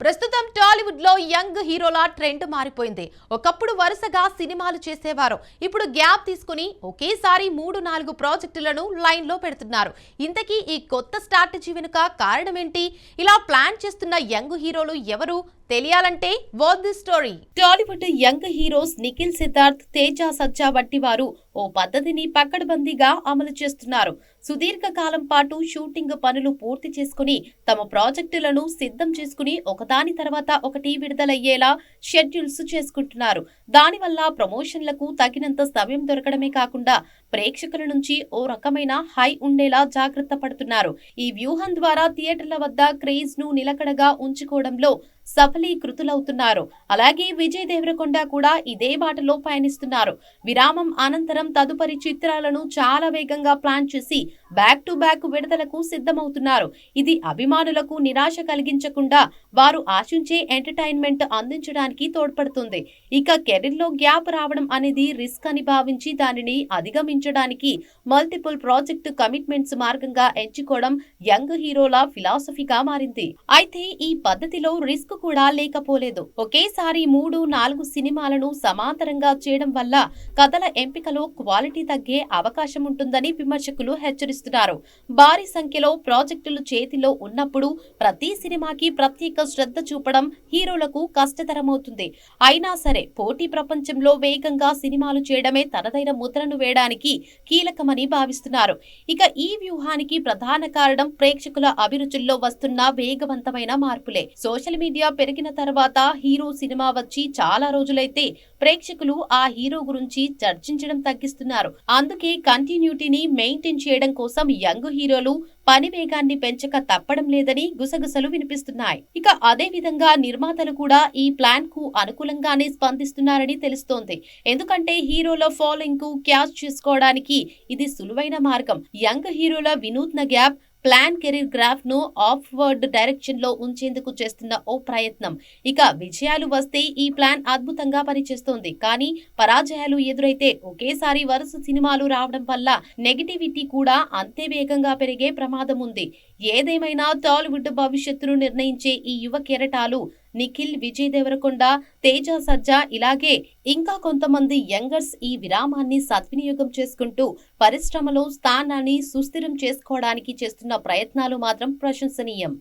ప్రస్తుతం టాలీవుడ్ లో యంగ్ హీరోల ట్రెండ్ మారిపోయింది. ఒకప్పుడు వరుసగా సినిమాలు చేసేవారు. ఇప్పుడు గ్యాప్ తీసుకుని ఒకేసారి 3-4 ప్రాజెక్టులను లైన్ లో పెడుతున్నారు. ఇంతకీ ఈ కొత్త స్ట్రాటజీ వెనుక కారణం ఏంటి? ఇలా ప్లాన్ చేస్తున్న యంగ్ హీరోలు ఎవరు? తెలియాలంటే watch the story. Tollywood young heroes Nikhil, Siddharth, Teja Sajja వంటి వారు ఓ పద్ధతిని పకడ్బందీగా అమలు చేస్తున్నారు. సుదీర్ఘ కాలం పాటు షూటింగ్ పనులు పూర్తి చేసుకుని తమ ప్రాజెక్టులను సిద్ధం చేసుకుని ఒకదాని తర్వాత ఒకటి విడుదలయ్యేలా షెడ్యూల్స్ చేసుకుంటున్నారు. దానివల్ల ప్రమోషన్లకు తగినంత సమయం దొరకడమే కాకుండా ప్రేక్షకుల నుంచి ఓ రకమైన హై ఉండేలా జాగ్రత్త పడుతున్నారు. ఈ వ్యూహం ద్వారా థియేటర్ల వద్ద క్రేజ్ ను నిలకడగా ఉంచుకోవడంలో సఫలీకృతులవుతున్నారు. అలాగే విజయ్ దేవరకొండ కూడా ఇదే బాటలో పయనిస్తున్నారు. విరామం అనంతరం తదుపరి చిత్రాలను చాలా వేగంగా ప్లాన్ చేసి బ్యాక్ టు బ్యాక్ విడుదలకు సిద్ధమవుతున్నారు. ఇది అభిమానులకు నిరాశ కలిగించకుండా వారు ఆశించే ఎంటర్టైన్మెంట్ అందించడానికి తోడ్పడుతుంది. ఇక కెరీర్ లో గ్యాప్ రావడం అనేది రిస్క్ అని భావించి దానిని అధిగమించడానికి మల్టిపుల్ ప్రాజెక్ట్ కమిట్మెంట్స్ మార్గంగా ఎంచుకోవడం యంగ్ హీరోల ఫిలాసఫీగా మారింది. అయితే ఈ పద్ధతిలో రిస్క్ కూడా లేకపోలేదు. ఒకేసారి 3-4 సినిమాలను సమాంతరంగా చేయడం వల్ల కథల ఎంపికలో క్వాలిటీ తగ్గే అవకాశం ఉంటుందని విమర్శకులు హెచ్చరిస్తున్నారు. భారీ సంఖ్యలో ప్రాజెక్టులు చేతిలో ఉన్నప్పుడు ప్రతి సినిమాకి ప్రత్యేక శ్రద్ధ చూపడం హీరోలకు కష్టతరమవుతుంది. అయినా సరే పోటీ ప్రపంచంలో వేగంగా సినిమాలు చేయడమే తనదైన ముద్రను వేయడానికి కీలకమని భావిస్తున్నారు. ఇక ఈ వ్యూహానికి ప్రధాన కారణం ప్రేక్షకుల అభిరుచుల్లో వస్తున్న వేగవంతమైన మార్పులే. సోషల్ మీడియా పెరిగిన తర్వాత హీరో సినిమా వచ్చి చాలా రోజులైతే ప్రేక్షకులు ఆ హీరో గురించి చర్చించడం తగ్గిస్తున్నారు. అందుకే కంటిన్యూటీని మెయింటైన్ చేయడం కోసం యంగ్ హీరోలు పని వేగాన్ని పెంచక తప్పడం లేదని గుసగుసలు వినిపిస్తున్నాయి. ఇక అదే విధంగా నిర్మాతలు కూడా ఈ ప్లాన్ కు అనుకూలంగానే స్పందిస్తున్నారని తెలుస్తోంది. ఎందుకంటే హీరోల ఫాలోయింగ్ కు క్యాచ్ చేసుకోవడానికి ఇది సులువైన మార్గం. యంగ్ హీరోల వినూత్న గ్యాప్ ప్లాన్ కెరీర్ గ్రాఫ్ ను ఆఫ్వర్డ్ డైరెక్షన్ లో ఉంచేందుకు చేస్తున్న ఓ ప్రయత్నం. ఇక విజయాలు వస్తే ఈ ప్లాన్ అద్భుతంగా పనిచేస్తోంది. కానీ పరాజయాలు ఎదురైతే ఒకేసారి వరుస సినిమాలు రావడం వల్ల నెగటివిటీ కూడా అంతే వేగంగా పెరిగే ప్రమాదం ఉంది. ఏదేమైనా టాలీవుడ్ భవిష్యత్తును నిర్ణయించే ఈ యువ కెరటాలు నిఖిల్, విజయ్ దేవరకొండ, తేజ సజ్జా ఇలాగే ఇంకా కొంతమంది యంగర్స్ ఈ విరామాన్ని సద్వినియోగం చేసుకుంటూ పరిశ్రమలో స్థానాన్ని సుస్థిరం చేసుకోవడానికి చేస్తున్న ప్రయత్నాలు మాత్రం ప్రశంసనీయం.